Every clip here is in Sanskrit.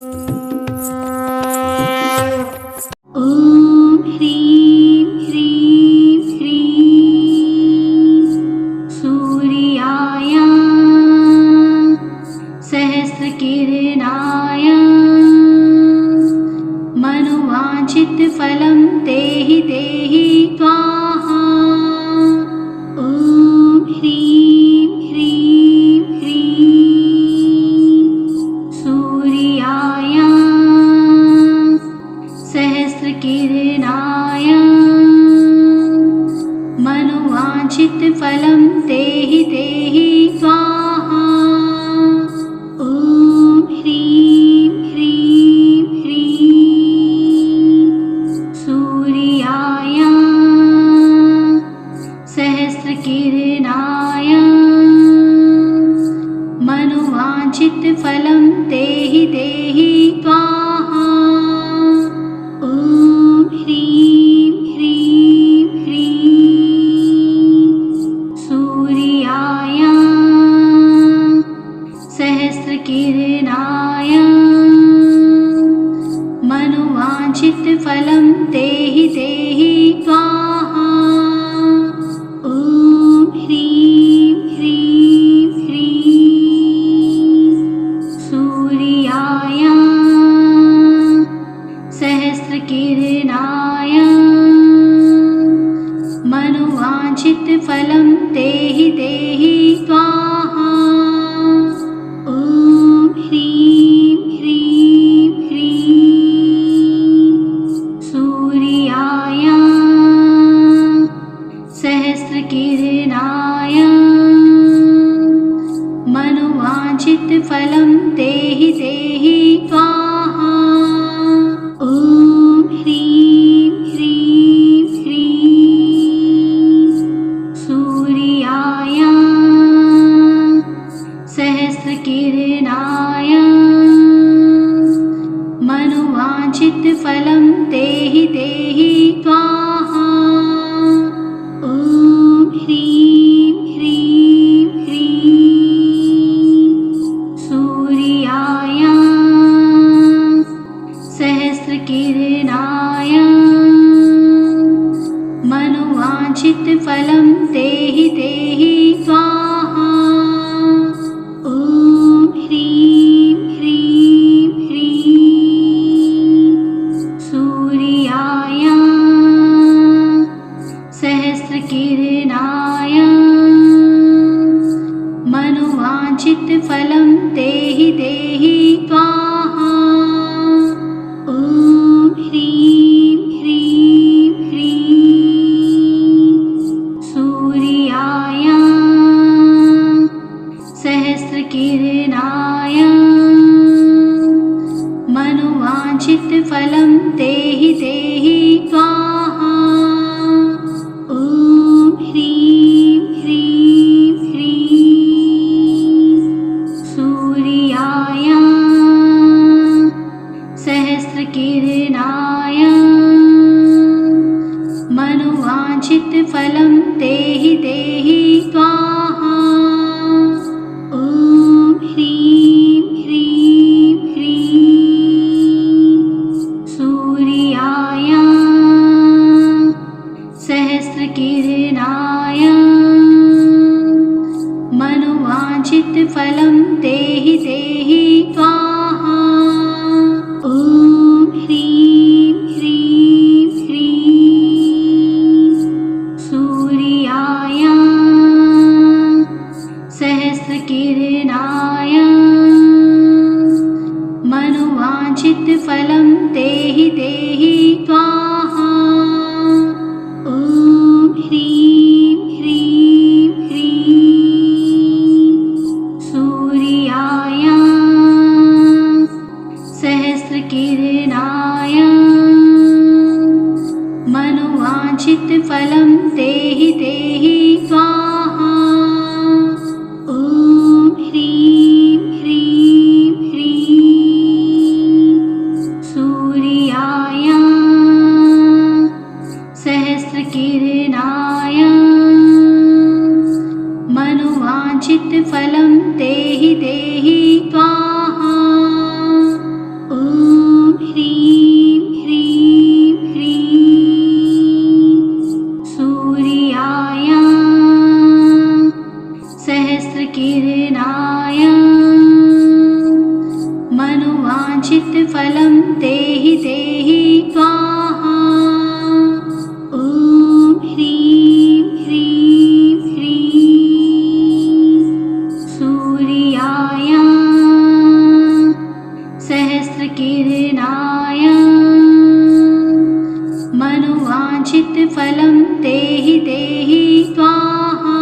ॐ ह्रीं ह्रीं ह्रीं सूर्याय सहस्रकिरणाय मनोवाञ्छितफलं देहि देहि त्वाहा। ॐ ह्रीं ह्रीं ह्रीं सूर्याय सहस्रकिरणाय मनोवाञ्छितफलं देहि देहि त्वाहा। ॐ ह्रीं ह्रीं ह्रीं सूर्याय सहस्रकिरणाय मनोवाञ्छितफलं देहि देहि त्वाहा। ॐ ह्रीं ह्रीं ह्रीं सूर्याय सहस्रकिरणाय मनोवाञ्छितफलं देहि देहि त्वाहा। ॐ ह्रीं ह्रीं ह्रीं सूर्याय सहस्रकिरणाय मनोवाञ्छितफलं देहि देहि त्वाहा। ॐ ह्रीं ह्रीं ह्रीं सूर्याय सहस्रकिरणाय मनोवाञ्छितफलं देहि देहि त्वाहा। ॐ ह्रीं ह्रीं ह्रीं सूर्याय सहस्रकिरणाय मनोवाञ्छितफलं देहि देहि त्वाहा। ॐ ह्रीं ह्रीं ह्रीं सूर्याय सहस्रकिरणाय मनोवाञ्छितफलं देहि देहि त्वाहा। ॐ ह्रीं ह्रीं ह्रीं सूर्याय सहस्रकिरणाय मनोवाञ्छितफलं देहि देहि त्वाहा। ॐ ह्रीं ह्रीं ह्रीं सूर्याय सहस्रकिरणाय मनोवाञ्छितफलं देहि देहि त्वाहा। ॐ ह्रीं ह्रीं ह्रीं सूर्याय सहस्रकिरणाय मनोवाञ्छितफलं देहि देहि त्वाहा। ॐ ह्रीं ह्रीं ह्रीं सूर्याय सहस्रकिरणाय मनोवाञ्छितफलं देहि देहि त्वाहा। ॐ ह्रीं ह्रीं ह्रीं सूर्याय सहस्रकिरणाय मनोवाञ्छितफलं देहि देहि त्वाहा। ॐ ह्रीं ह्रीं ह्रीं सूर्याय सहस्रकिरणाय मनोवाञ्छितफलं देहि देहि त्वाहा। ॐ ह्रीं ह्रीं ह्रीं सूर्याय सहस्रकिरणाय मनोवाञ्छितफलं देहि देहि त्वाहा। ॐ मनोवाञ्छितफलं देहि देहि स्वाहा। ॐ ह्रीं ह्रीं ह्रीं सूर्याय सहस्रकिरणाय मनोवाञ्छितफलं देहि देहि स्वाहा।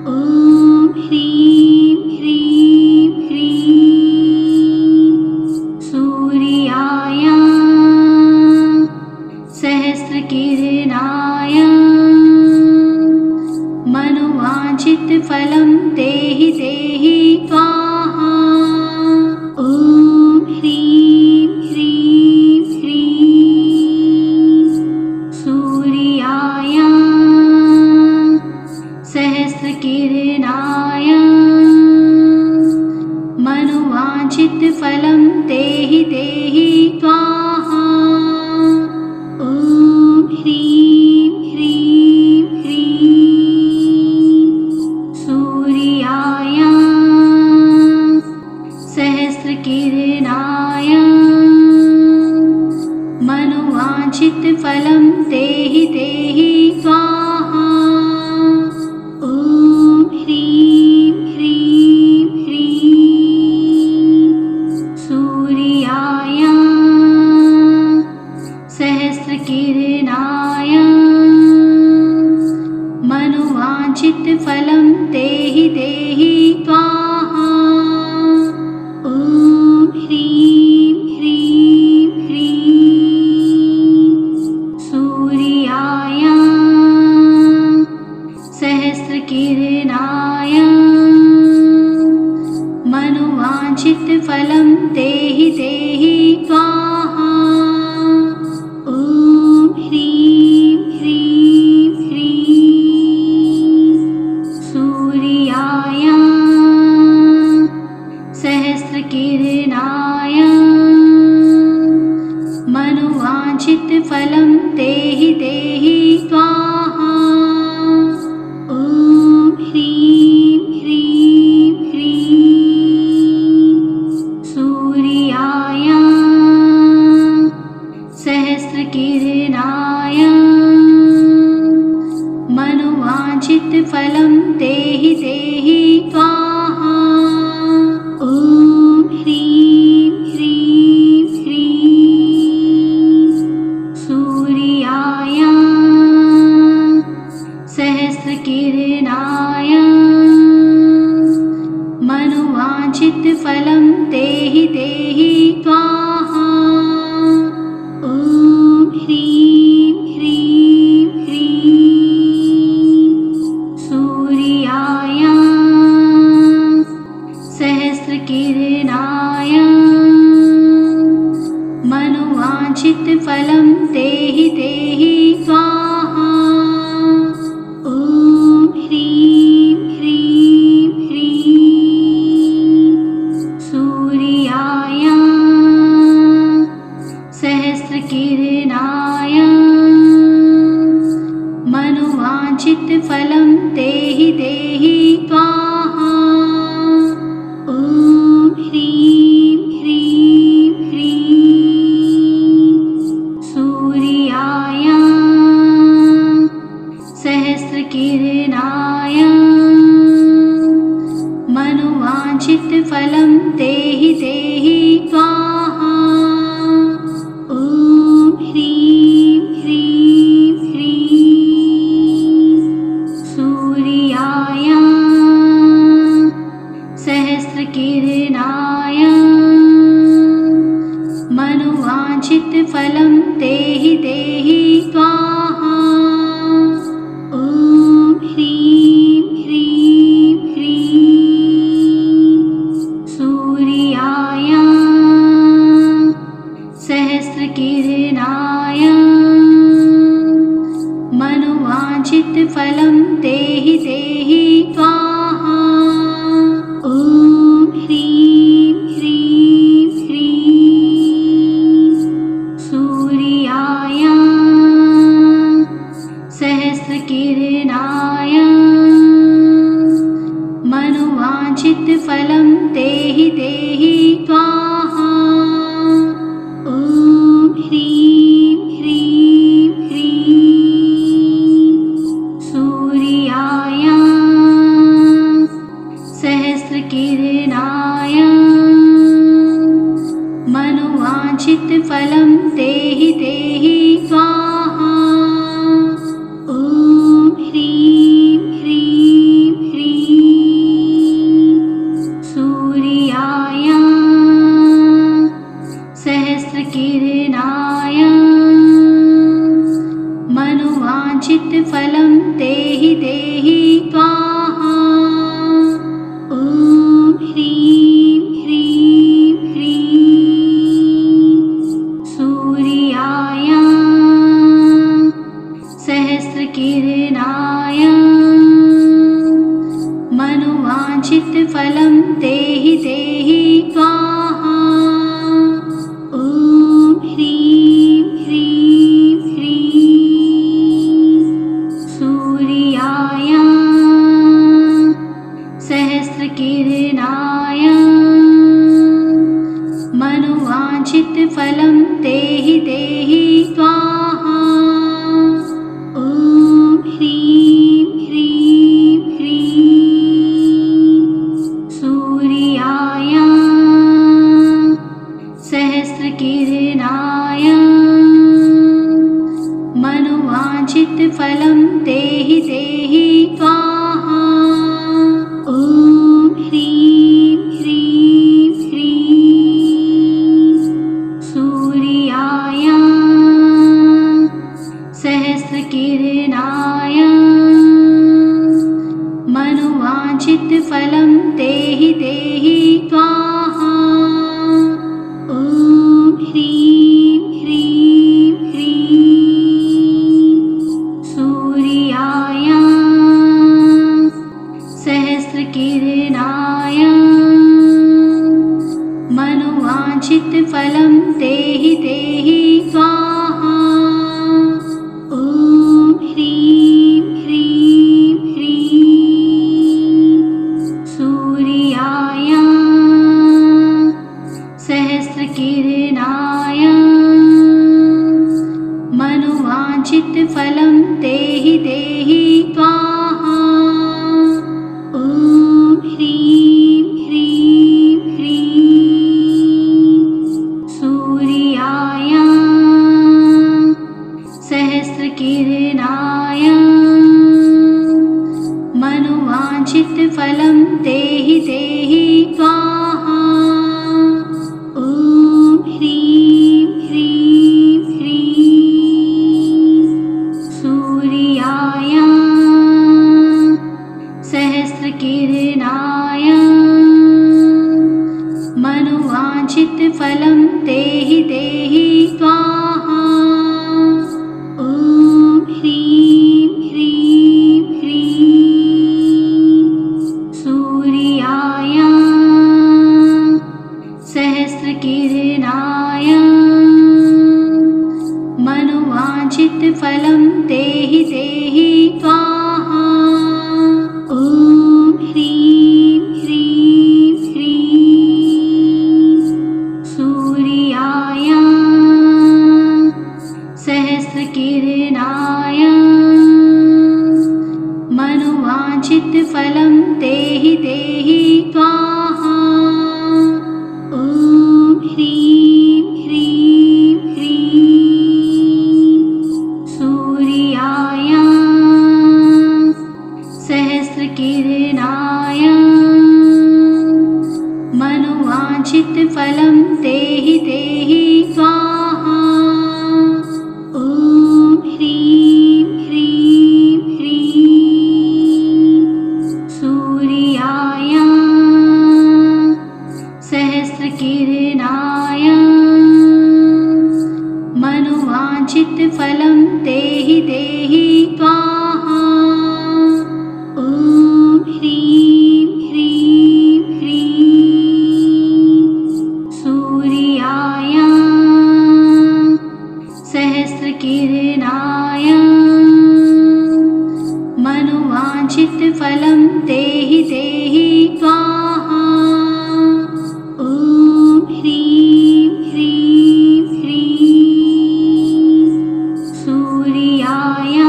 ॐ ह्रीं ह्रीं ह्रीं सूर्याय सहस्रकिरणाय मनोवाञ्छितफलं देहि देहि स्वाहा। ॐ ह्रीं ह्रीं ह्रीं सूर्याय सहस्रकिरणाय मनोवाञ्छितफलं देहि देहि स्वाहा। ॐ ह्रीं ह्रीं ह्रीं सूर्याय सहस्रकिरणाय मनोवाञ्छितफलं देहि देहि स्वाहा। ॐ ह्रीं ह्रीं ह्रीं सूर्याय सहस्रकिरणाय मनोवाञ्छितफलं देहि देहि स्वाहा। ॐ ह्रीं ह्रीं ह्रीं सूर्याय सहस्रकिरणाय मनोवाञ्छितफलं देहि देहि स्वाहा। ॐ ह्रीं ह्रीं ह्रीं सूर्याय सहस्रकिरणाय मनोवाञ्छितफलं देहि देहि स्वाहा। ॐ ह्रीं ह्रीं ह्रीं सूर्याय सहस्रकिरणाय मनोवाञ्छितफलं देहि देहि स्वाहा। ॐ ह्रीं ह्रीं ह्रीं सूर्याय सहस्रकिरणाय मनोवाञ्छितफलं देहि देहि स्वाहा। ॐ ह्रीं ह्रीं ह्रीं सूर्याय सहस्रकिरणाय मनोवाञ्छितफलं देहि देहि स्वाहा। ॐ ह्रीं ह्रीं ह्रीं सूर्याय सहस्रकिरणाय मनोवाञ्छितफलं देहि देहि स्वाहा। ॐ ह्रीं ह्रीं ह्रीं सूर्याय सहस्रकिरणाय मनोवाञ्छितफलं देहि देहि स्वाहा। ॐ ह्रीं ह्रीं ह्रीं सूर्याय सहस्रकिरणाय मनोवाञ्छितफलं देहि देहि स्वाहा। ॐ ह्रीं ह्रीं ह्रीं सूर्याय सहस्रकिरणाय मनोवाञ्छितफलं देहि देहि स्वाहा। ॐ ह्रीं ह्रीं ह्रीं सूर्याय मनोवाञ्छितफलं देहि देहि स्वाहा। ॐ ह्रीं ह्रीं ह्रीं सूर्याय सहस्रकिरणाय मनोवाञ्छितफलं देहि देहि स्वाहा। ॐ ह्रीं ह्रीं ह्रीं सूर्याय सहस्रकिरणाय मनोवाञ्छितफलं देहि देहि स्वाहा। ॐ ह्रीं ह्रीं ह्रीं सूर्याय सहस्रकिरणाय मनोवाञ्छितफलं देहि देहि स्वाहा। ॐ ह्रीं ह्रीं ह्रीं सूर्याय सहस्रकिरणाय मनोवाञ्छितफलं देहि देहि स्वाहा। ॐ ह्रीं ह्रीं ह्रीं सूर्याय सहस्रकिरणाय मनोवाञ्छितफलं देहि देहि स्वाहा। ॐ ह्रीं ह्रीं ह्रीं सूर्याय सहस्रकिरणाय मनोवाञ्छितफलं देहि देहि स्वाहा। ॐ ह्रीं ह्रीं ह्रीं सूर्याय सहस्रकिरणाय मनोवाञ्छितफलं देहि देहि स्वाहा। ॐ ह्रीं ह्रीं ह्रीं सूर्याय सहस्रकिरणाय मनोवाञ्छितफलं देहि देहि स्वाहा। ॐ ह्रीं ह्रीं ह्रीं सूर्याय सहस्रकिरणाय मनोवाञ्छितफलं देहि देहि स्वाहा। ॐ ह्रीं ह्रीं ह्रीं सूर्याय सहस्रकिरणाय मनोवाञ्छितफलं देहि देहि स्वाहा। ॐ ह्रीं ह्रीं ह्रीं सूर्याय सहस्रकिरणाय मनोवाञ्छितफलं देहि देहि स्वाहा। ॐ ह्रीं ह्रीं ह्रीं सूर्याय सहस्रकिरणाय मनोवाञ्छितफलं देहि देहि स्वाहा। ॐ ह्रीं ह्रीं ह्रीं सूर्याय सहस्रकिरणाय मनोवाञ्छितफलं देहि देहि स्वाहा। ॐ ह्रीं ह्रीं ह्रीं सूर्याय सहस्रकिरणाय मनोवाञ्छितफलं देहि देहि स्वाहा। ॐ ह्रीं ह्रीं ह्रीं सूर्याय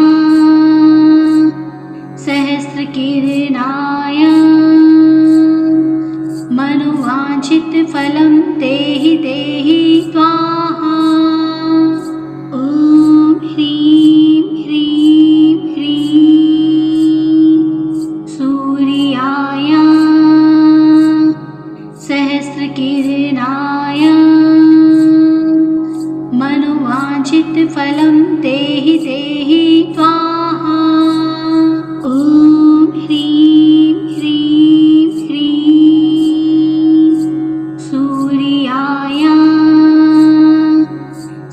मनोवाञ्छितफलं देहि देहि स्वाहा। ॐ ह्रीं ह्रीं ह्रीं सूर्याय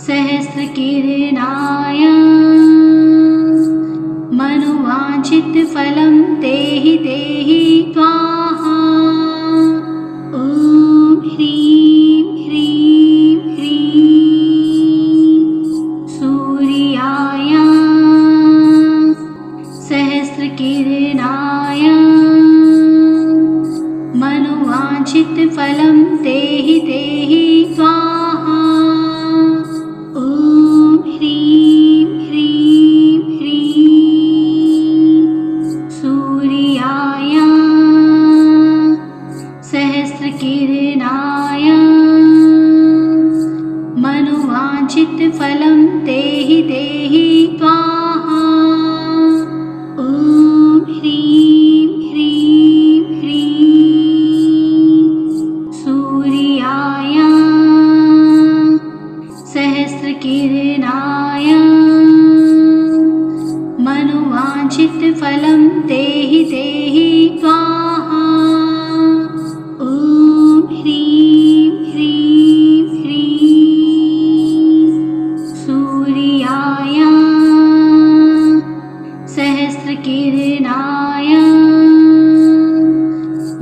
सहस्रकिरणाय मनोवाञ्छितफलं देहि देहि स्वाहा। ॐ ह्रीं ह्रीं ह्रीं सूर्याय सहस्रकिरणाय मनोवाञ्छितफलं देहि देहि स्वाहा। ॐ ह्रीं ह्रीं ह्रीं सूर्याय सहस्रकिरणाय मनोवाञ्छितफलं देहि देहि स्वाहा। ॐ ह्रीं ह्रीं ह्रीं सूर्याय सहस्रकिरणाय मनोवाञ्छितफलं देहि देहि स्वाहा। ॐ ह्रीं ह्रीं ह्रीं सूर्याय सहस्रकिरणाय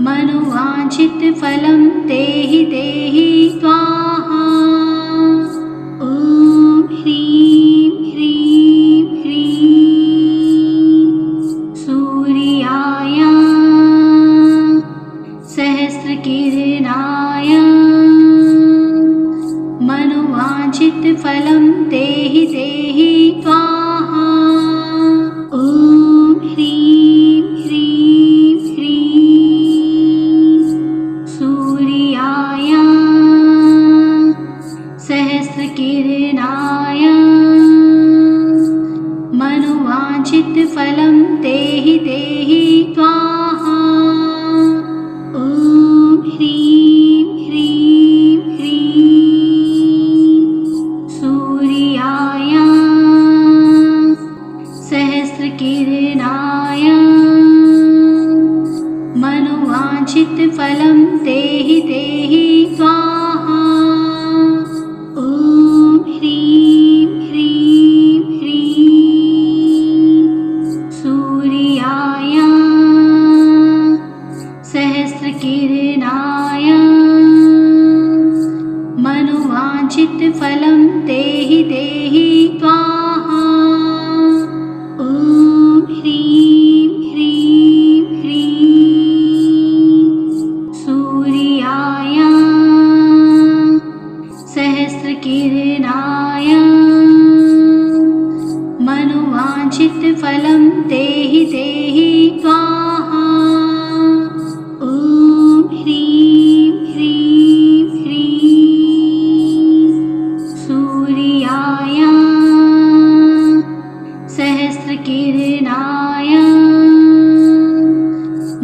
मनोवाञ्छितफलं देहि देहि स्वाहा। ॐ ह्रीं ह्रीं ह्रीं सूर्याय सहस्रकिरणाय मनोवाञ्छितफलं देहि देहि स्वाहा। ॐ ह्रीं ह्रीं ह्रीं सूर्याय सहस्रकिरणाय मनोवाञ्छितफलं देहि देहि स्वाहा। ॐ ह्रीं ह्रीं ह्रीं सूर्याय सहस्रकिरणाय मनोवाञ्छितफलं देहि देहि स्वाहा। ॐ ह्रीं ह्रीं ह्रीं सूर्याय सहस्रकिरणाय मनोवाञ्छितफलं देहि देहि स्वाहा। ॐ ह्रीं ह्रीं ह्रीं सूर्याय सहस्रकिरणाय मनोवाञ्छितफलं देहि देहि स्वाहा। ॐ ह्रीं ह्रीं ह्रीं सूर्याय सहस्रकिरणाय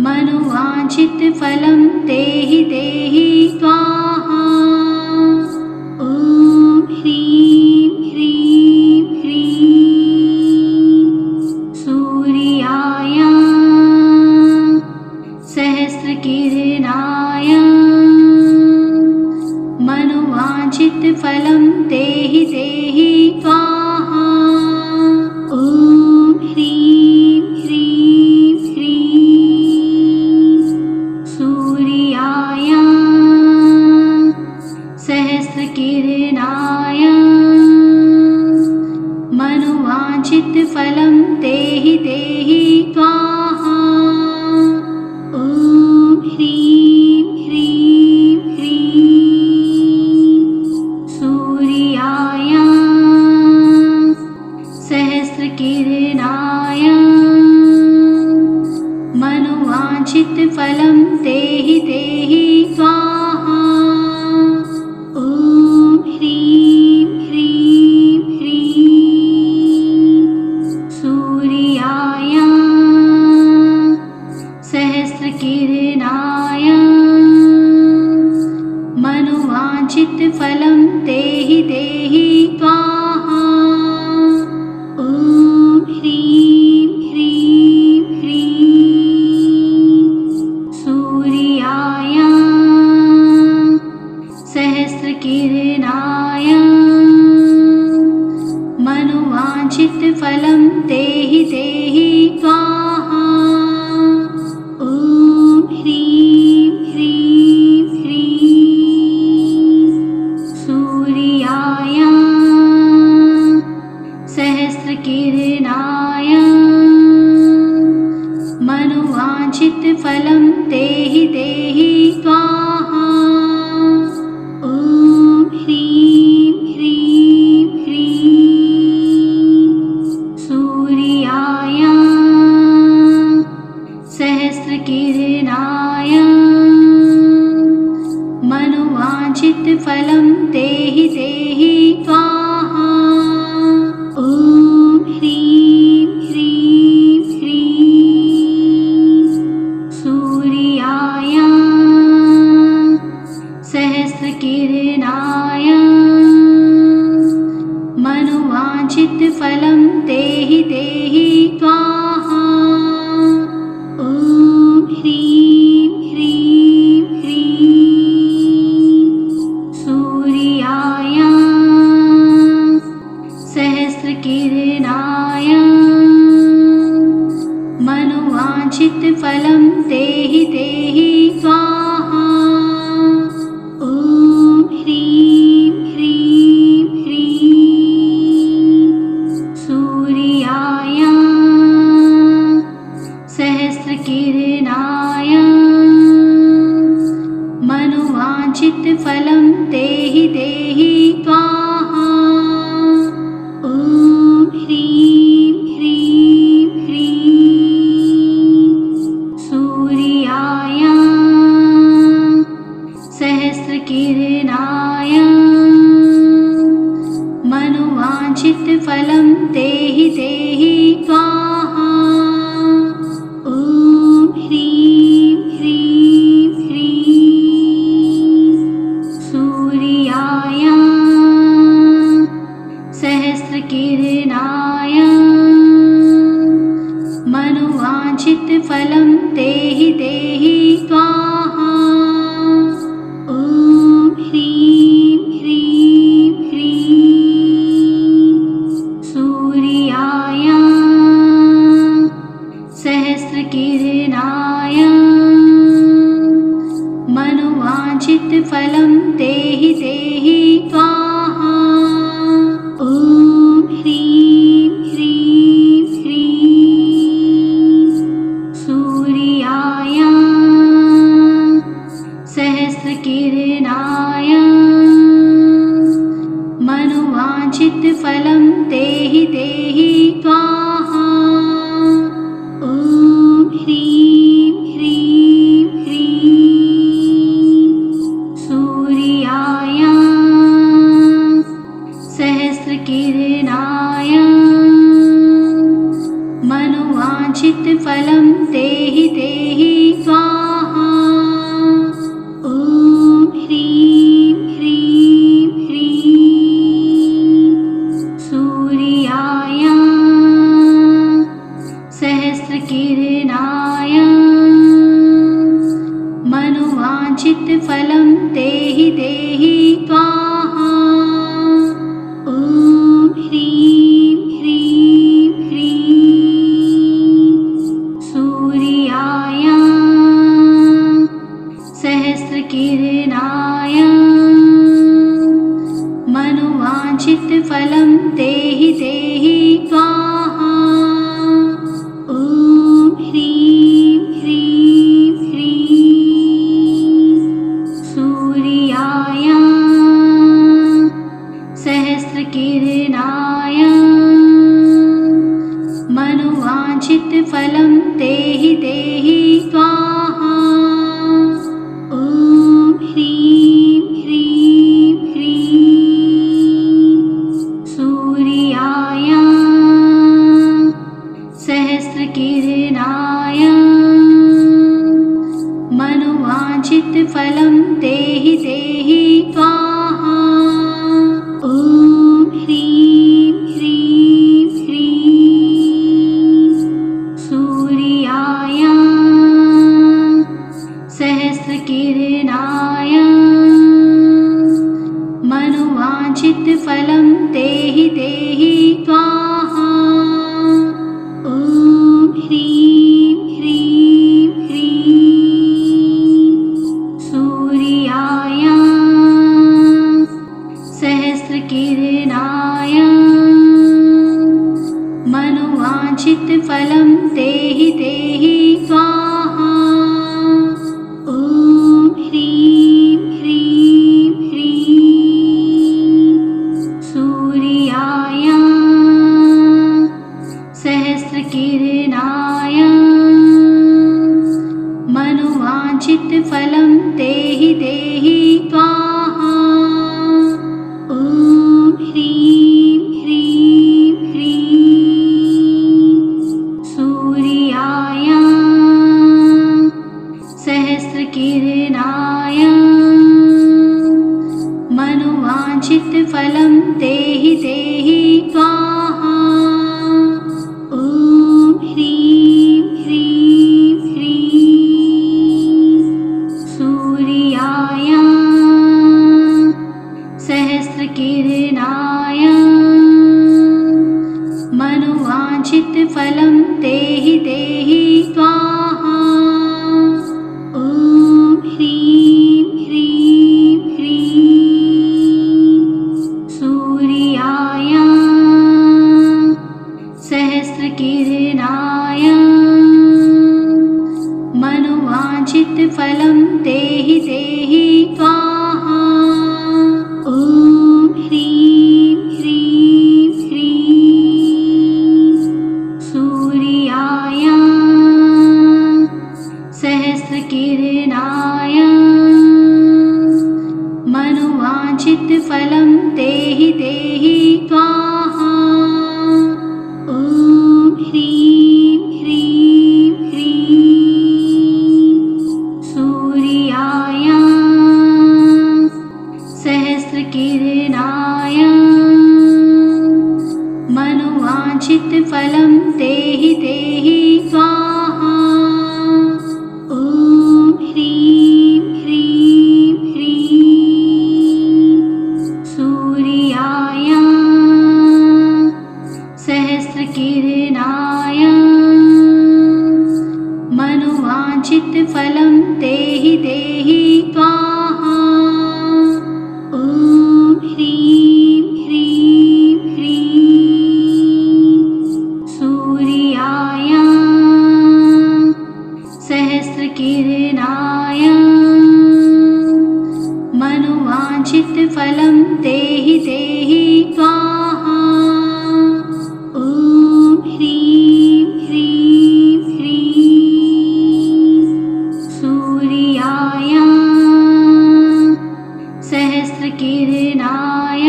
मनोवाञ्छितफलं देहि देहि स्वाहा। ॐ ह्रीं ह्रीं ह्रीं सूर्याय सहस्रकिरणाय मनोवाञ्छितफलं देहि देहि स्वाहा। ॐ ह्रीं ह्रीं ह्रीं सूर्याय सहस्रकिरणाय मनोवाञ्छितफलं देहि देहि स्वाहा। ॐ ह्रीं ह्रीं ह्रीं सूर्याय सहस्रकिरणाय मनोवाञ्छितफलं देहि देहि स्वाहा। ॐ ह्रीं ह्रीं ह्रीं सूर्याय सहस्रकिरणाय मनोवाञ्छितफलं देहि देहि स्वाहा। मनोवाञ्छितफलं देहि देहि स्वाहा। ॐ ह्रीं ह्रीं ह्रीं सूर्याय सहस्रकिरणाय मनोवाञ्छितफलं देहि देहि स्वाहा। ॐ ह्रीं ह्रीं ह्रीं सूर्याय सहस्रकिरणाय मनोवाञ्छितफलं देहि देहि स्वाहा। ॐ ह्रीं ह्रीं ह्रीं सूर्याय सहस्रकिरणाय मनोवाञ्छितफलं देहि देहि स्वाहा। ॐ ह्रीं ह्रीं ह्रीं सूर्याय सहस्रकिरणाय मनोवाञ्छितफलं देहि देहि स्वाहा। ॐ ह्रीं ह्रीं ह्रीं सूर्याय सहस्रकिरणाय मनोवाञ्छितफलं देहि देहि स्वाहा। ॐ ह्रीं ह्रीं ह्रीं सूर्याय सहस्रकिरणाय मनोवाञ्छितफलं देहि देहि स्वाहा। ॐ ह्रीं ह्रीं ह्रीं सूर्याय सहस्रकिरणाय मनोवाञ्छितफलं देहि देहि स्वाहा। ॐ ह्रीं ह्रीं ह्रीं सूर्याय सहस्रकिरणाय मनोवाञ्छितफलं देहि देहि स्वाहा। ॐ ह्रीं ह्रीं ह्रीं सूर्याय सहस्रकिरणाय मनोवाञ्छितफलं देहि देहि स्वाहा। ॐ ह्रीं ह्रीं ह्रीं सूर्याय सहस्रकिरणाय मनोवाञ्छितफलं देहि देहि स्वाहा। ॐ ह्रीं ह्रीं ह्रीं सूर्याय सहस्रकिरणाय मनोवाञ्छितफलं देहि देहि स्वाहा। ॐ ह्रीं ह्रीं ह्रीं सूर्याय सहस्रकिरणाय मनोवाञ्छितफलं देहि देहि स्वाहा। ॐ ह्रीं ह्रीं ह्रीं सूर्याय सहस्रकिरणाय मनोवाञ्छितफलं देहि देहि स्वाहा। ॐ ह्रीं ह्रीं ह्रीं सूर्याय सहस्रकिरणाय मनोवाञ्छितफलं देहि देहि स्वाहा। ॐ ह्रीं ह्रीं ह्रीं सूर्याय मनोवाञ्छितफलं देहि देहि स्वाहा। ॐ ह्रीं ह्रीं ह्रीं सूर्याय सहस्रकिरणाय मनोवाञ्छितफलं देहि देहि स्वाहा। ॐ ह्रीं ह्रीं ह्रीं सूर्याय सहस्रकिरणाय मनोवाञ्छितफलं देहि देहि स्वाहा। ॐ ह्रीं ह्रीं ह्रीं सूर्याय सहस्रकिरणाय मनोवाञ्छितफलं देहि देहि स्वाहा। ॐ ह्रीं ह्रीं ह्रीं सूर्याय सहस्रकिरणाय मनोवाञ्छितफलं देहि देहि स्वाहा। ॐ ह्रीं ह्रीं ह्रीं सूर्याय सहस्रकिरणाय मनोवाञ्छितफलं देहि देहि स्वाहा। ॐ ह्रीं ह्रीं ह्रीं सूर्याय सहस्रकिरणाय मनोवाञ्छितफलं देहि देहि स्वाहा। ॐ ह्रीं ह्रीं ह्रीं सूर्याय सहस्रकिरणाय मनोवाञ्छितफलं देहि देहि स्वाहा। ॐ ह्रीं ह्रीं ह्रीं सूर्याय सहस्रकिरणाय मनोवाञ्छितफलं देहि देहि स्वाहा। ॐ ह्रीं ह्रीं ह्रीं सूर्याय सहस्रकिरणाय मनोवाञ्छितफलं देहि देहि स्वाहा। ॐ ह्रीं ह्रीं ह्रीं सूर्याय सहस्रकिरणाय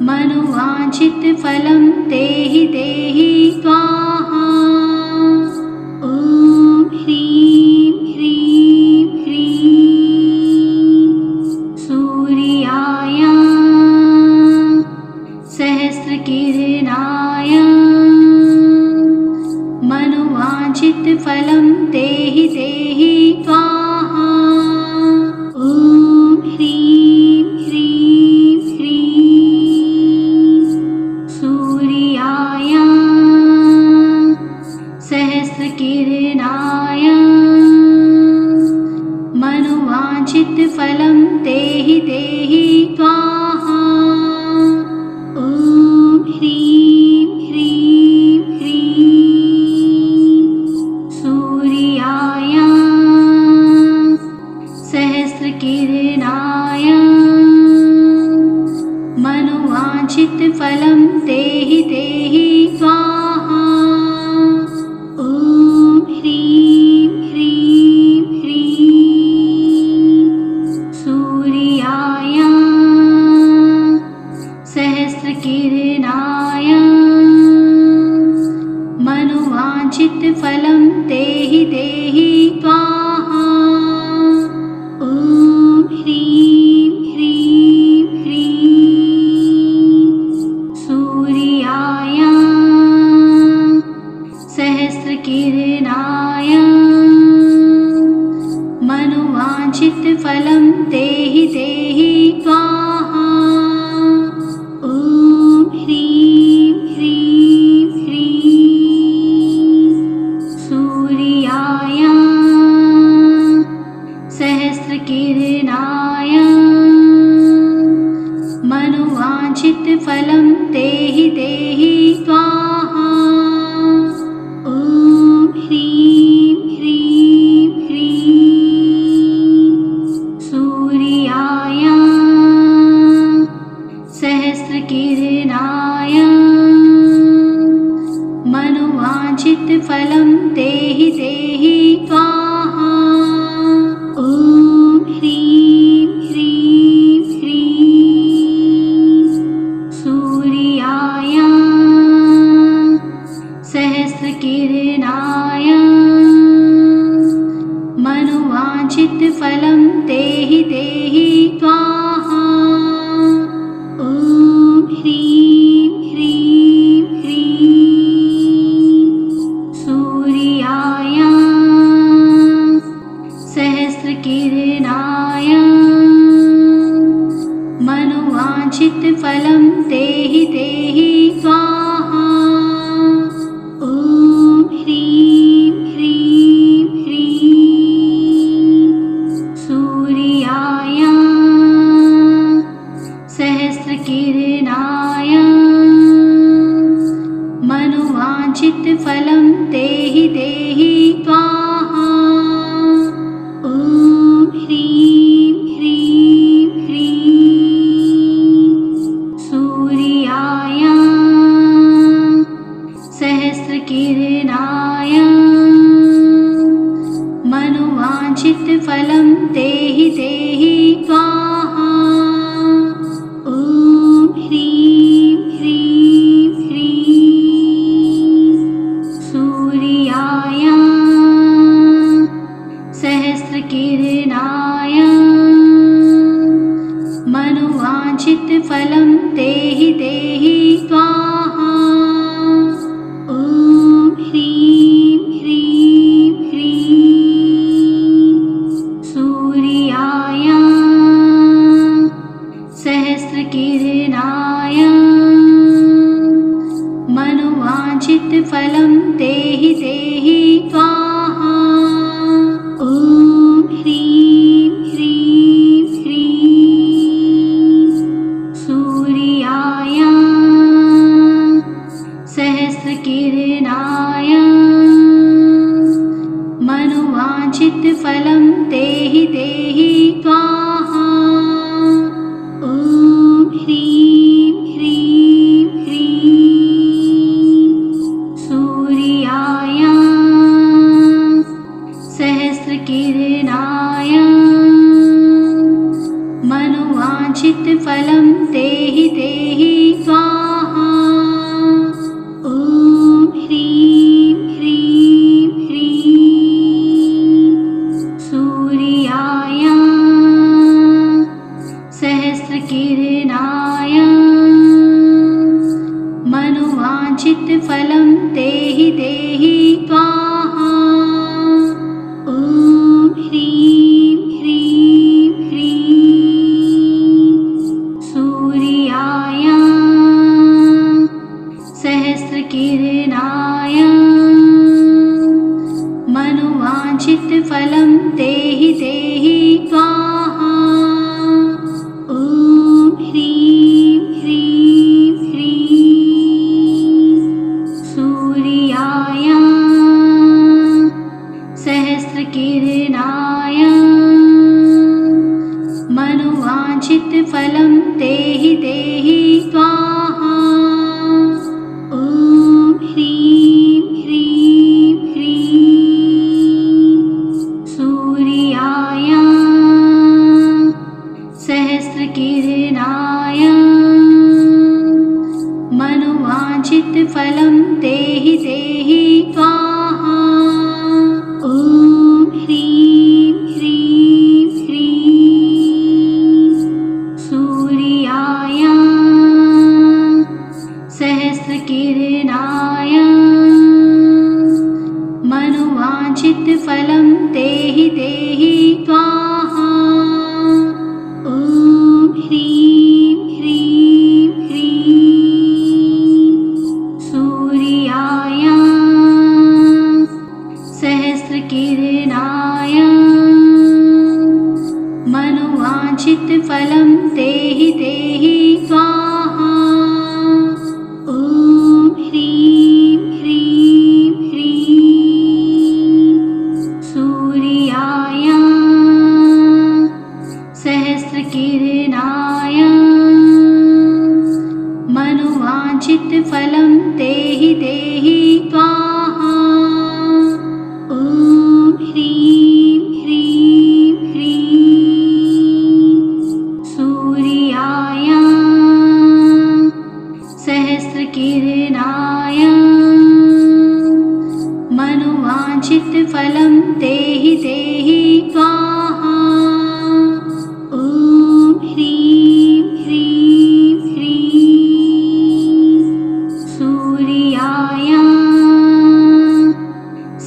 मनोवाञ्छितफलं देहि देहि स्वाहा। ॐ ह्रीं ह्रीं ह्रीं सूर्याय सहस्रकिरणाय मनोवाञ्छितफलं देहि देहि स्वाहा। ॐ ह्रीं ह्रीं ह्रीं सूर्याय सहस्रकिरणाय मनोवाञ्छितफलं देहि देहि स्वाहा। ॐ ह्रीं ह्रीं ह्रीं सूर्याय सहस्रकिरणाय मनोवाञ्छितफलं देहि देहि स्वाहा। ॐ ह्रीं ह्रीं ह्रीं सूर्याय सहस्रकिरणाय मनोवाञ्छितफलं देहि देहि स्वाहा। ॐ ह्रीं ह्रीं ह्रीं सूर्याय फलं देहि देहि स्वाहा। ॐ ह्रीं ह्रीं ह्रीं सूर्याय सहस्रकिरणाय मनोवाञ्छितफलं देहि देहि स्वाहा। ॐ ह्रीं ह्रीं ह्रीं सूर्याय सहस्रकिरणाय मनोवाञ्छितफलं देहि देहि स्वाहा। ॐ ह्रीं ह्रीं ह्रीं सूर्याय सहस्रकिरणाय मनोवाञ्छितफलं देहि देहि स्वाहा। ॐ ह्रीं ह्रीं ह्रीं सूर्याय सहस्रकिरणाय मनोवाञ्छितफलं देहि देहि स्वाहा। ॐ ह्रीं ह्रीं ह्रीं सूर्याय सहस्रकिरणाय मनोवाञ्छितफलं देहि देहि स्वाहा। ॐ ह्रीं ह्रीं ह्रीं सूर्याय सहस्रकिरणाय मनोवाञ्छितफलं देहि देहि स्वाहा। ॐ ह्रीं ह्रीं ह्रीं सूर्याय सहस्रकिरणाय मनोवाञ्छितफलं देहि देहि स्वाहा। ॐ ह्रीं ह्रीं ह्रीं सूर्याय सहस्रकिरणाय मनोवाञ्छितफलं देहि देहि स्वाहा। ॐ ह्रीं ह्रीं ह्रीं सूर्याय सहस्रकिरणाय मनोवाञ्छितफलं देहि देहि स्वाहा। ॐ ह्रीं ह्रीं ह्रीं सूर्याय सहस्रकिरणाय मनोवाञ्छितफलं देहि देहि स्वाहा। ॐ ह्रीं ह्रीं ह्रीं सूर्याय सहस्रकिरणाय मनोवाञ्छितफलं देहि देहि स्वाहा। ॐ ह्रीं ह्रीं ह्रीं सूर्याय सहस्रकिरणाय मनोवाञ्छितफलं देहि देहि स्वाहा। ॐ ह्रीं ह्रीं ह्रीं सूर्याय सहस्रकिरणाय मनोवाञ्छितफलं देहि देहि स्वाहा। ॐ ह्रीं ह्रीं ह्रीं सूर्याय सहस्रकिरणाय मनोवाञ्छितफलं देहि देहि स्वाहा। ॐ ह्रीं ह्रीं ह्रीं सूर्याय सहस्रकिरणाय मनोवाञ्छितफलं देहि देहि स्वाहा। मनोवाञ्छितफलं देहि देहि स्वाहा। ॐ ह्रीं ह्रीं ह्रीं सूर्याय सहस्रकिरणाय मनोवाञ्छितफलं देहि देहि स्वाहा। ॐ ह्रीं ह्रीं ह्रीं सूर्याय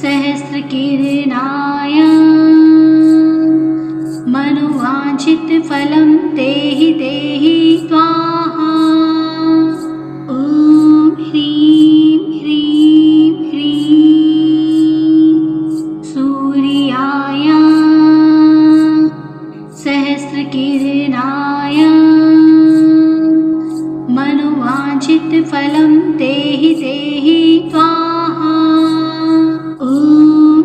सहस्रकिरणाय मनोवाञ्छितफलं देहि देहि स्वाहा। ॐ ह्रीं ह्रीं ह्रीं सूर्याय सहस्रकिरणाय मनोवाञ्छितफलं देहि देहि स्वाहा। ॐ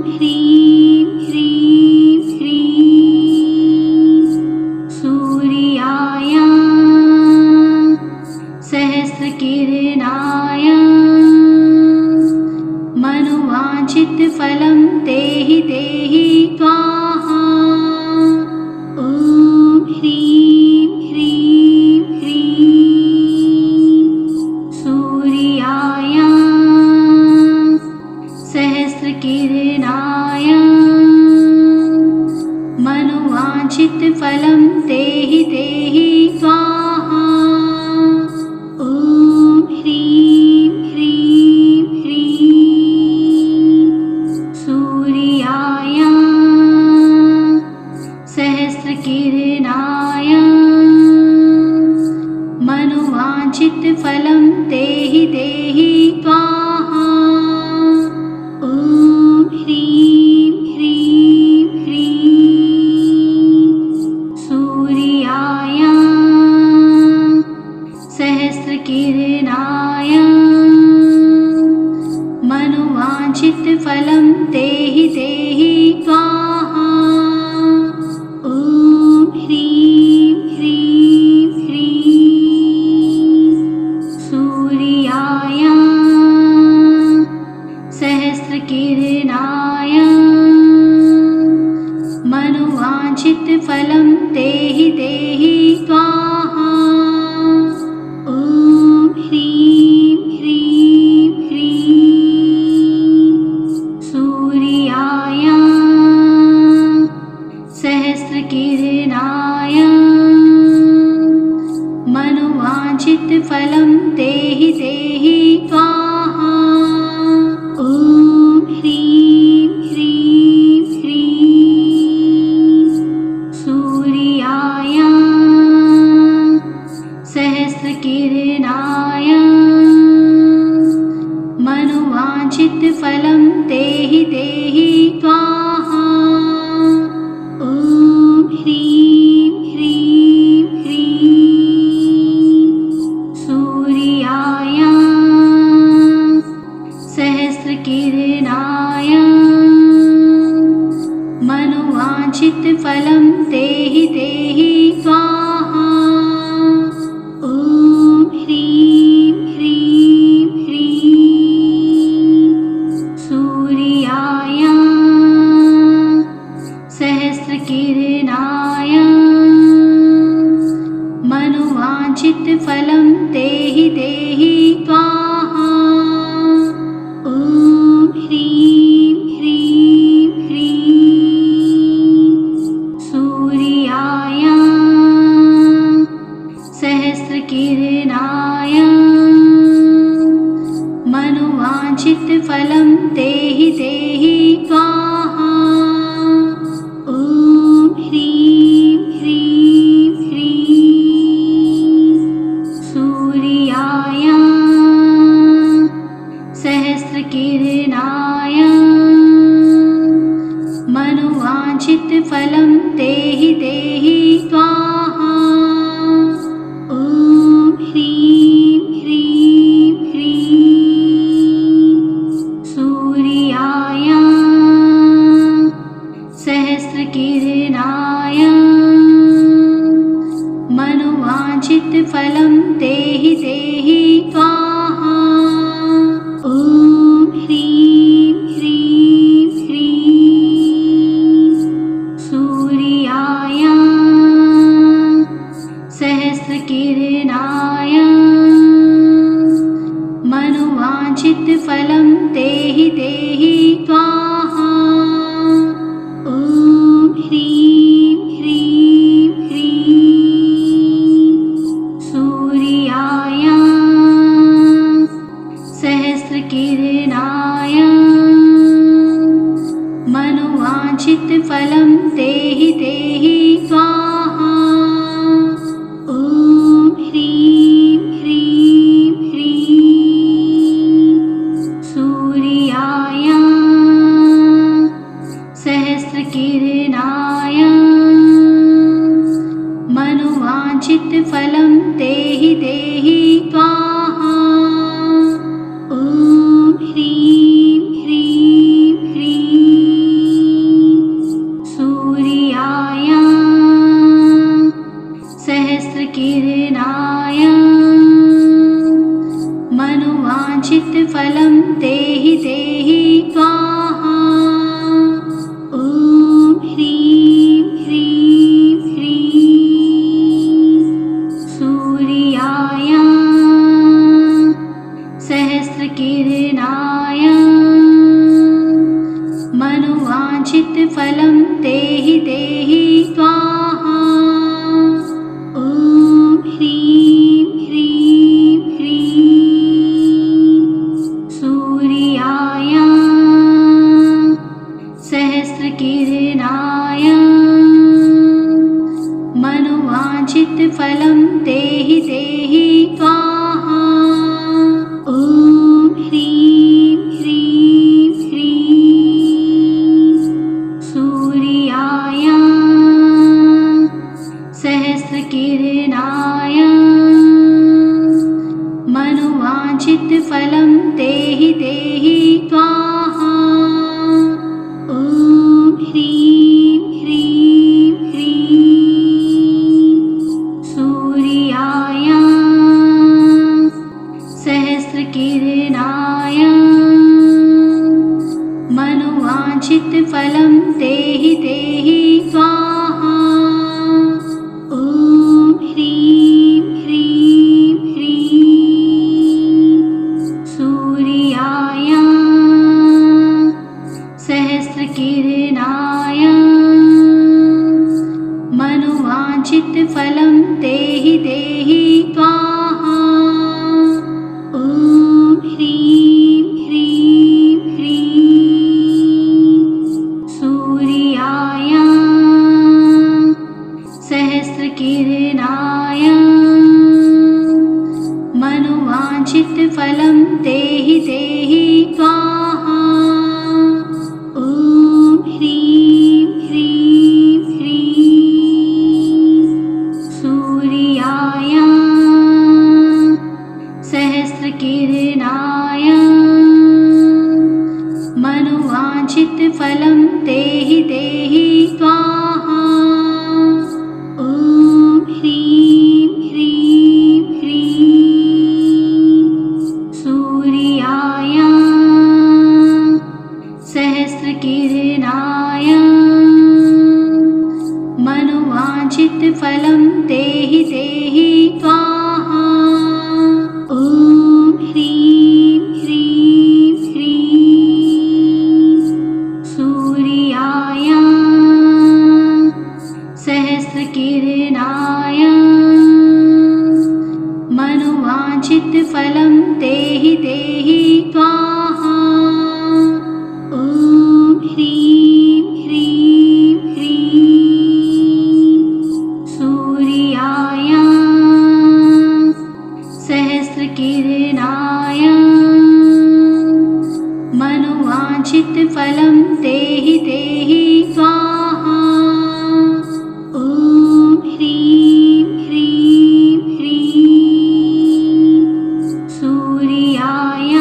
ह्रीं ह्रीं ह्रीं सूर्याय सहस्रकिरणाय मनोवाञ्छितफलं देहि देहि स्वाहा। ॐ ह्रीं ह्रीं ह्रीं सूर्याय सहस्रकिरणाय मनोवाञ्छितफलं देहि देहि स्वाहा। ॐ ह्रीं ह्रीं ह्रीं सूर्याय सहस्रकिरणाय मनोवाञ्छितफलं देहि देहि स्वाहा। ॐ ह्रीं ह्रीं ह्रीं सूर्याय सहस्रकिरणाय मनोवाञ्छितफलं देहि देहि स्वाहा। ॐ ह्रीं ह्रीं ह्रीं सूर्याय सहस्रकिरणाय मनोवाञ्छितफलं देहि देहि स्वाहा। ॐ ह्रीं ह्रीं ह्रीं सूर्याय सहस्रकिरणाय मनोवाञ्छितफलं देहि देहि स्वाहा। ॐ ह्रीं ह्रीं ह्रीं सूर्याय सहस्रकिरणाय मनोवाञ्छितफलं देहि देहि स्वाहा। ॐ ह्रीं ह्रीं ह्रीं सूर्याय सहस्रकिरणाय मनोवाञ्छितफलं देहि देहि स्वाहा। ॐ ह्रीं ह्रीं ह्रीं सूर्याय सहस्रकिरणाय मनोवाञ्छितफलं देहि देहि स्वाहा। ॐ ह्रीं ह्रीं ह्रीं सूर्याय सहस्रकिरणाय मनोवाञ्छितफलं देहि देहि स्वाहा। ॐ ह्रीं ह्रीं ह्रीं सूर्याय सहस्रकिरणाय मनोवाञ्छितफलं देहि देहि स्वाहा। ॐ ह्रीं ह्रीं ह्रीं सूर्याय सहस्रकिरणाय मनोवाञ्छितफलं देहि देहि स्वाहा। सहस्रकिरणाय मनोवाञ्छितफलं देहि देहि स्वाहा। ॐ ह्रीं ह्रीं ह्रीं सूर्याय सहस्रकिरणाय मनोवाञ्छितफलं देहि देहि स्वाहा। ॐ ह्रीं ह्रीं ह्रीं सूर्याय सहस्रकिरणाय मनोवाञ्छितफलं देहि देहि स्वाहा। ॐ ह्रीं ह्रीं ह्रीं सूर्याय सहस्रकिरणाय मनोवाञ्छितफलं देहि देहि स्वाहा। ॐ ह्रीं ह्रीं ह्रीं सूर्याय सहस्रकिरणाय मनोवाञ्छितफलं देहि देहि स्वाहा। ॐ ह्रीं ह्रीं ह्रीं सूर्याय सहस्रकिरणाय मनोवाञ्छितफलं देहि देहि स्वाहा। ॐ ह्रीं ह्रीं ह्रीं सूर्याय सहस्रकिरणाय मनोवाञ्छितफलं देहि देहि स्वाहा। ॐ ह्रीं ह्रीं ह्रीं सूर्याय सहस्रकिरणाय मनोवाञ्छितफलं देहि देहि स्वाहा। ॐ ह्रीं ह्रीं ह्रीं सूर्याय सहस्रकिरणाय मनोवाञ्छितफलं देहि देहि स्वाहा। ॐ ह्रीं ह्रीं ह्रीं सूर्याय सहस्रकिरणाय मनोवाञ्छितफलं देहि देहि स्वाहा। ॐ ह्रीं ह्रीं ह्रीं सूर्याय सहस्रकिरणाय मनोवाञ्छितफलं देहि देहि स्वाहा। ॐ ह्रीं ह्रीं ह्रीं सूर्याय सहस्रकिरणाय मनोवाञ्छितफलं देहि देहि स्वाहा। ॐ ह्रीं ह्रीं ह्रीं सूर्याय सहस्रकिरणाय मनोवाञ्छितफलं देहि देहि स्वाहा। ॐ ह्रीं ह्रीं ह्रीं सूर्याय सहस्रकिरणाय मनोवाञ्छितफलं देहि देहि स्वाहा। ॐ ह्रीं ह्रीं ह्रीं सूर्याय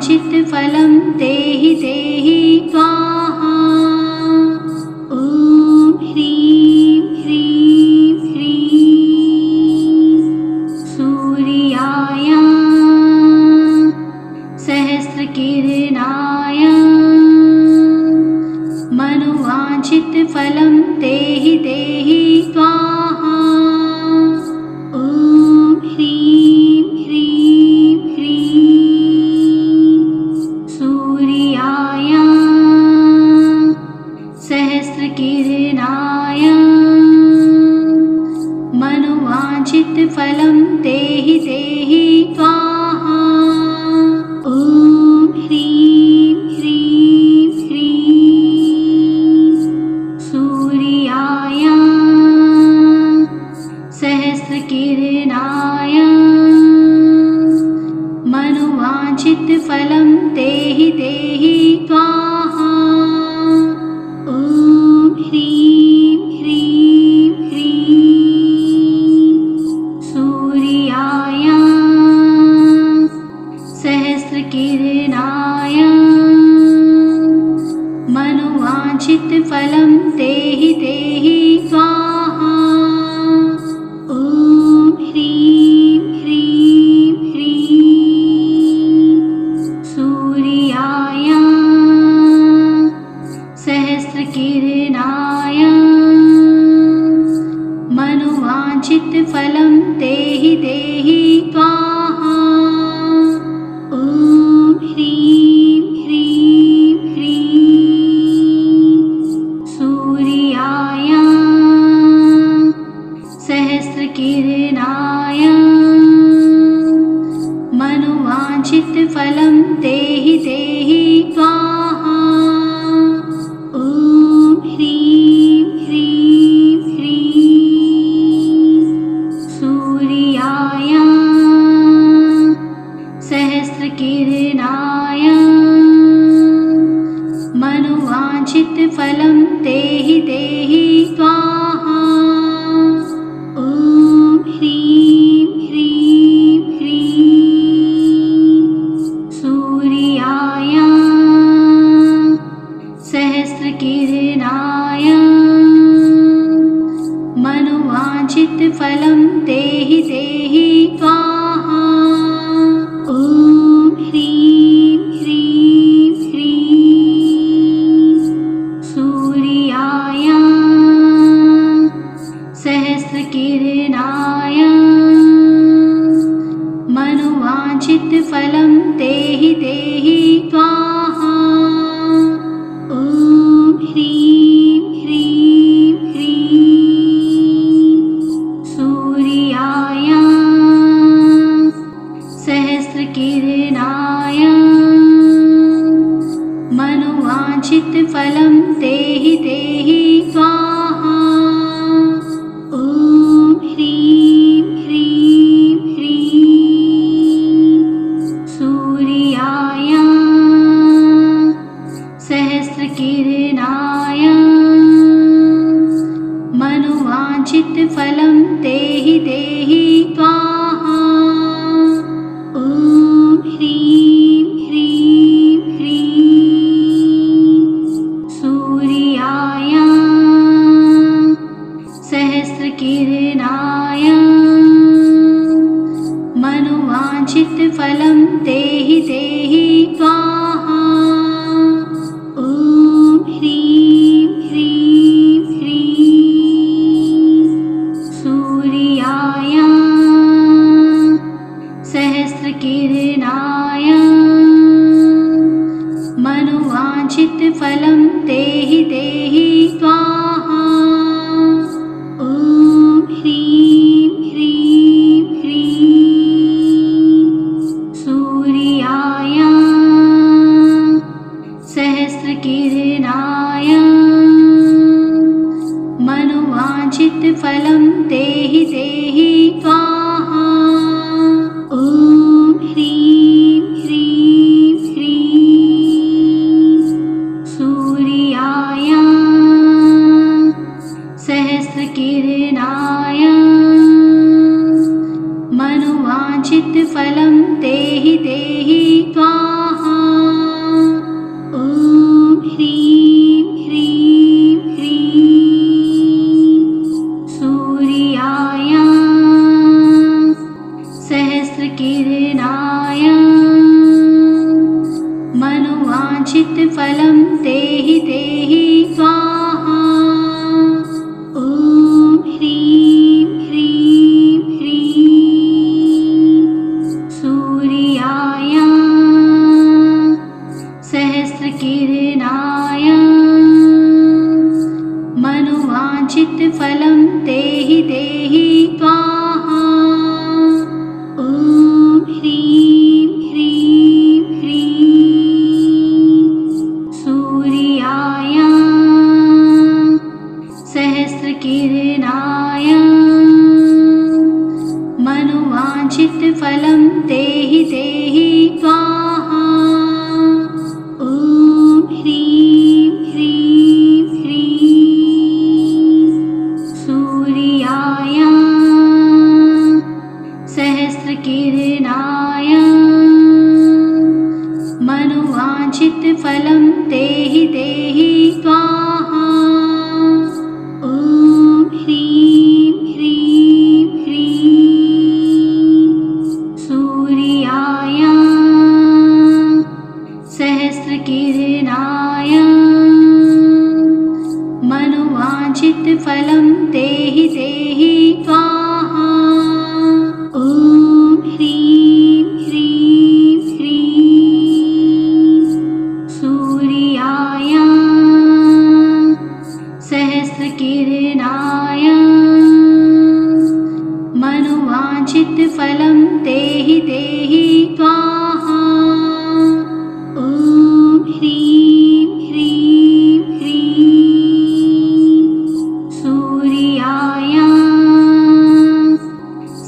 मनोवाञ्छितफलं देहि देहि स्वाहा। ॐ ह्रीं ह्रीं ह्रीं सूर्याय सहस्रकिरणाय मनोवाञ्छितफलं देहि देहि स्वाहा। ॐ ह्रीं ह्रीं ह्रीं सूर्याय सहस्रकिरणाय मनोवाञ्छितफलं देहि देहि स्वाहा। ॐ ह्रीं ह्रीं ह्रीं सूर्याय सहस्रकिरणाय मनोवाञ्छितफलं देहि देहि स्वाहा। ॐ ह्रीं ह्रीं ह्रीं सूर्याय सहस्रकिरणाय मनोवाञ्छितफलं देहि देहि स्वाहा। ॐ ह्रीं ह्रीं ह्रीं सूर्याय सहस्रकिरणाय मनोवाञ्छितफलं देहि देहि स्वाहा। ॐ ह्रीं ह्रीं ह्रीं सूर्याय सहस्रकिरणाय मनोवाञ्छितफलं देहि देहि स्वाहा। ॐ ह्रीं ह्रीं ह्रीं सूर्याय सहस्रकिरणाय मनोवाञ्छितफलं देहि देहि स्वाहा। ॐ ह्रीं ह्रीं ह्रीं सूर्याय सहस्रकिरणाय मनोवाञ्छितफलं देहि देहि स्वाहा। ॐ ह्रीं ह्रीं ह्रीं सूर्याय सहस्रकिरणाय मनोवाञ्छितफलं देहि देहि स्वाहा। ॐ ह्रीं ह्रीं ह्रीं सूर्याय सहस्रकिरणाय मनोवाञ्छितफलं देहि देहि स्वाहा। ॐ ह्रीं ह्रीं ह्रीं सूर्याय सहस्रकिरणाय मनोवाञ्छितफलं देहि देहि स्वाहा। ॐ ह्रीं ह्रीं ह्रीं सूर्याय सहस्रकिरणाय मनोवाञ्छितफलं देहि देहि स्वाहा। ॐ ह्रीं ह्रीं ह्रीं सूर्याय सहस्रकिरणाय मनोवाञ्छितफलं देहि देहि स्वाहा। ॐ ह्रीं ह्रीं ह्रीं सूर्याय सहस्रकिरणाय मनोवाञ्छितफलं देहि देहि स्वाहा। ॐ ह्रीं ह्रीं ह्रीं सूर्याय मनोवाञ्छितफलं देहि देहि स्वाहा। ॐ ह्रीं ह्रीं ह्रीं सूर्याय सहस्रकिरणाय मनोवाञ्छितफलं देहि देहि स्वाहा। ॐ ह्रीं ह्रीं ह्रीं सूर्याय सहस्रकिरणाय मनोवाञ्छितफलं देहि देहि स्वाहा। ॐ ह्रीं ह्रीं ह्रीं सूर्याय सहस्रकिरणाय मनोवाञ्छितफलं देहि देहि स्वाहा। ॐ ह्रीं ह्रीं ह्रीं सूर्याय सहस्रकिरणाय मनोवाञ्छितफलं देहि देहि स्वाहा। ॐ ह्रीं ह्रीं ह्रीं सूर्याय सहस्रकिरणाय मनोवाञ्छितफलं देहि देहि स्वाहा। ॐ ह्रीं ह्रीं ह्रीं सूर्याय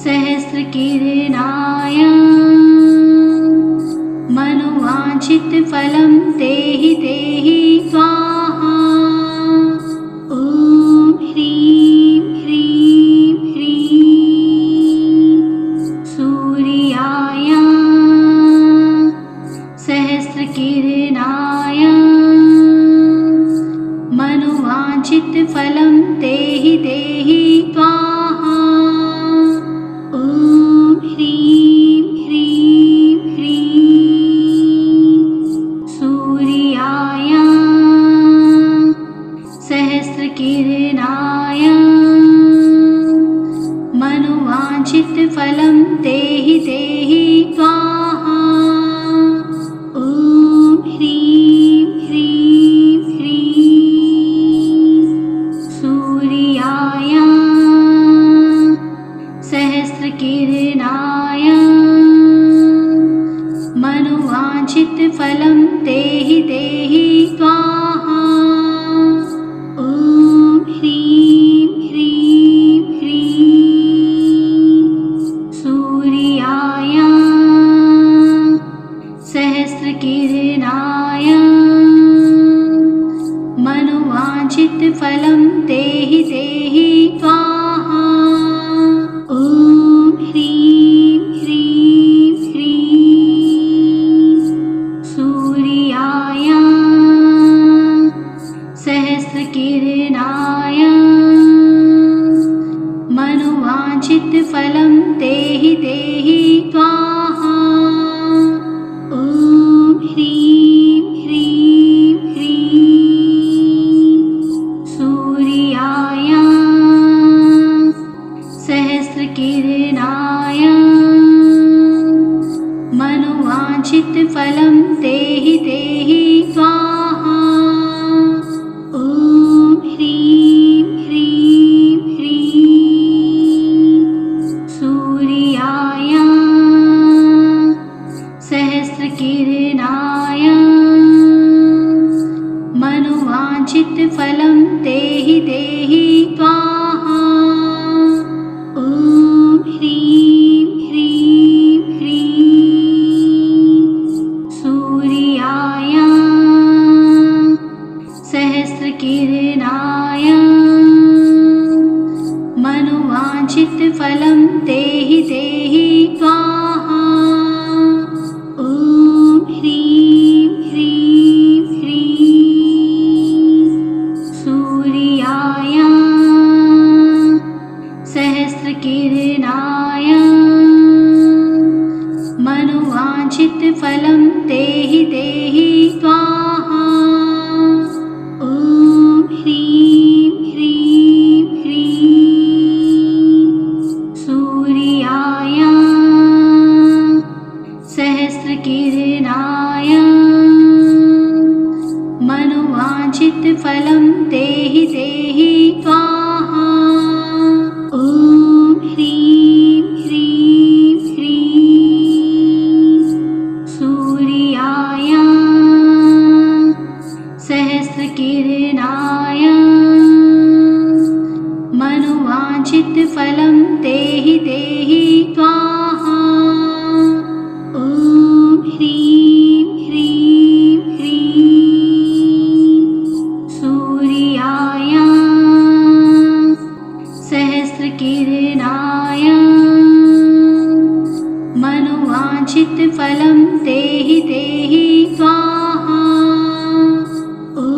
सहस्रकिरणाय मनोवाञ्छितफलं देहि देहि स्वाहा। ॐ ह्रीं ह्रीं ह्रीं सूर्याय सहस्रकिरणाय मनोवाञ्छितफलं देहि देहि स्वाहा। ॐ ह्रीं ह्रीं ह्रीं सूर्याय सहस्रकिरणाय मनोवाञ्छितफलं देहि देहि स्वाहा। ॐ ह्रीं ह्रीं ह्रीं सूर्याय सहस्रकिरणाय मनोवाञ्छितफलं देहि देहि स्वाहा। ॐ ह्रीं ह्रीं ह्रीं सूर्याय सहस्रकिरणाय मनोवाञ्छितफलं देहि देहि स्वाहा। ॐ ह्रीं ह्रीं ह्रीं सूर्याय सहस्रकिरणाय मनोवाञ्छितफलं देहि देहि स्वाहा। ॐ ह्रीं ह्रीं ह्रीं सूर्याय सहस्रकिरणाय मनोवाञ्छितफलं देहि देहि स्वाहा। ॐ ह्रीं ह्रीं ह्रीं सूर्याय सहस्रकिरणाय मनोवाञ्छितफलं देहि देहि स्वाहा। ॐ ह्रीं ह्रीं ह्रीं सूर्याय सहस्रकिरणाय मनोवाञ्छितफलं देहि देहि स्वाहा। ॐ ह्रीं ह्रीं ह्रीं सूर्याय सहस्रकिरणाय मनोवाञ्छितफलं देहि देहि स्वाहा। सहस्रकिरणाय मनोवाञ्छितफलं देहि देहि स्वाहा। ॐ ह्रीं ह्रीं ह्रीं सूर्याय सहस्रकिरणाय मनोवाञ्छितफलं देहि देहि स्वाहा। ॐ ह्रीं ह्रीं ह्रीं सूर्याय सहस्रकिरणाय मनोवाञ्छितफलं देहि देहि स्वाहा। ॐ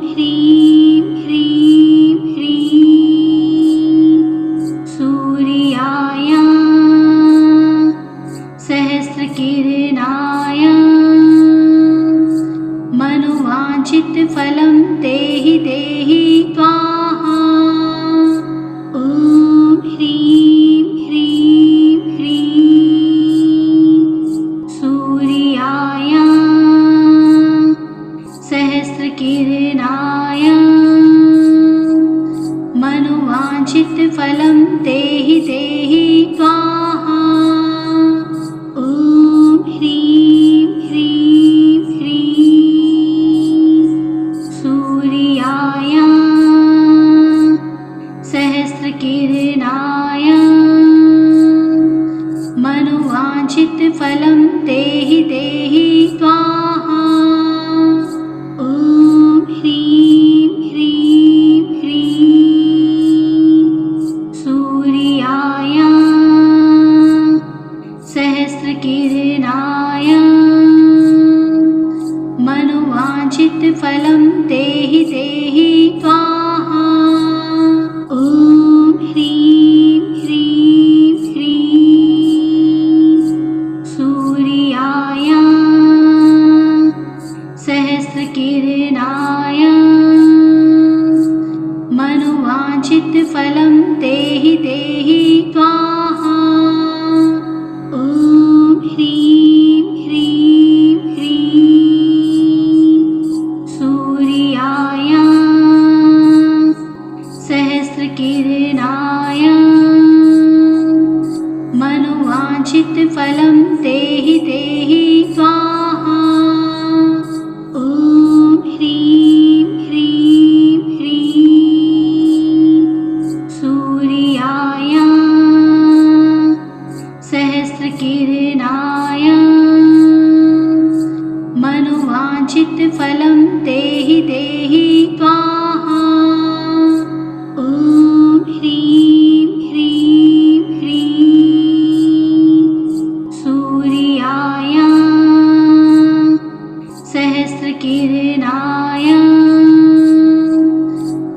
ह्रीं ह्रीं ह्रीं सूर्याय सहस्रकिरणाय मनोवाञ्छितफलं देहि देहि स्वाहा। ॐ ह्रीं ह्रीं ह्रीं सूर्याय सहस्रकिरणाय मनोवाञ्छितफलं देहि देहि स्वाहा। ॐ ह्रीं ह्रीं ह्रीं सूर्याय सहस्रकिरणाय मनोवाञ्छितफलं देहि देहि स्वाहा। ॐ ह्रीं ह्रीं ह्रीं सूर्याय सहस्रकिरणाय मनोवाञ्छितफलं देहि देहि स्वाहा। ॐ ह्रीं ह्रीं ह्रीं सूर्याय सहस्रकिरणाय मनोवाञ्छितफलं देहि देहि स्वाहा। ॐ ह्रीं ह्रीं ह्रीं सूर्याय सहस्रकिरणाय मनोवाञ्छितफलं देहि देहि स्वाहा। ॐ ह्रीं ह्रीं ह्रीं सूर्याय सहस्रकिरणाय मनोवाञ्छितफलं देहि देहि स्वाहा। ॐ ह्रीं ह्रीं ह्रीं सूर्याय सहस्रकिरणाय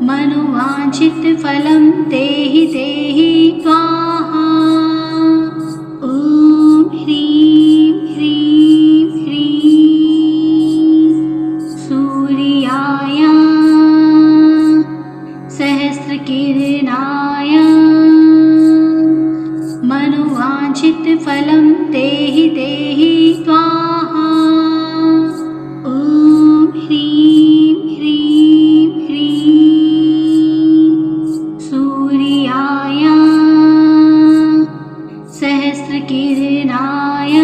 मनोवाञ्छितफलं देहि देहि स्वाहा। ॐ ह्रीं ह्रीं ह्रीं सूर्याय सहस्रकिरणाय मनोवाञ्छितफलं देहि देहि स्वाहा। ॐ ह्रीं ह्रीं ह्रीं सूर्याय सहस्रकिरणाय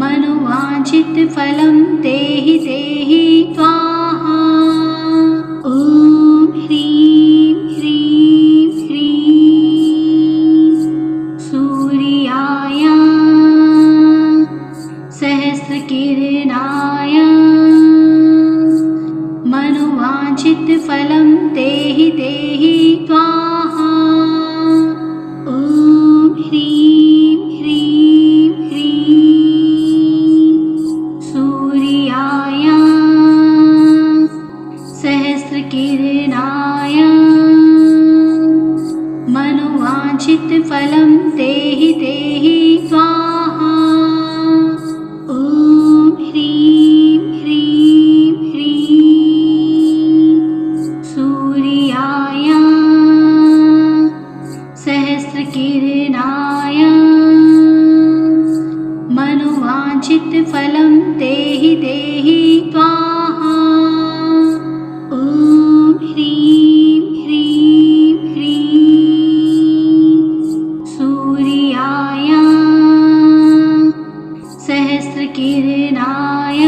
मनोवाञ्छितफलं देहि देहि स्वाहा। ॐ ह्रीं ह्रीं ह्रीं सूर्याय सहस्रकिरणाय मनोवाञ्छितफलं देहि देहि स्वाहा। ॐ ह्रीं ह्रीं ह्रीं सूर्याय मनोवाञ्छितफलं देहि देहि स्वाहा। ॐ ह्रीं ह्रीं ह्रीं सूर्याय सहस्रकिरणाय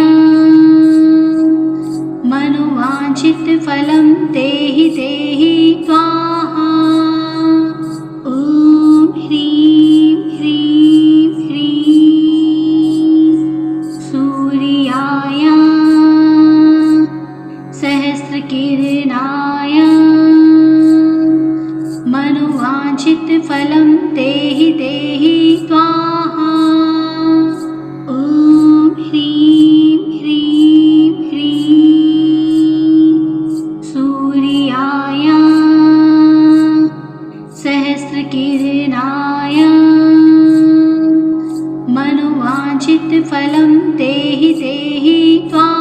मनोवाञ्छितफलं देहि देहि स्वाहा। ॐ ह्रीं ह्रीं ह्रीं सूर्याय सहस्रकिरणाय मनोवाञ्छितफलं देहि देहि स्वाहा। ॐ ह्रीं ह्रीं ह्रीं सूर्याय सहस्रकिरणाय मनोवाञ्छितफलं देहि देहि स्वाहा।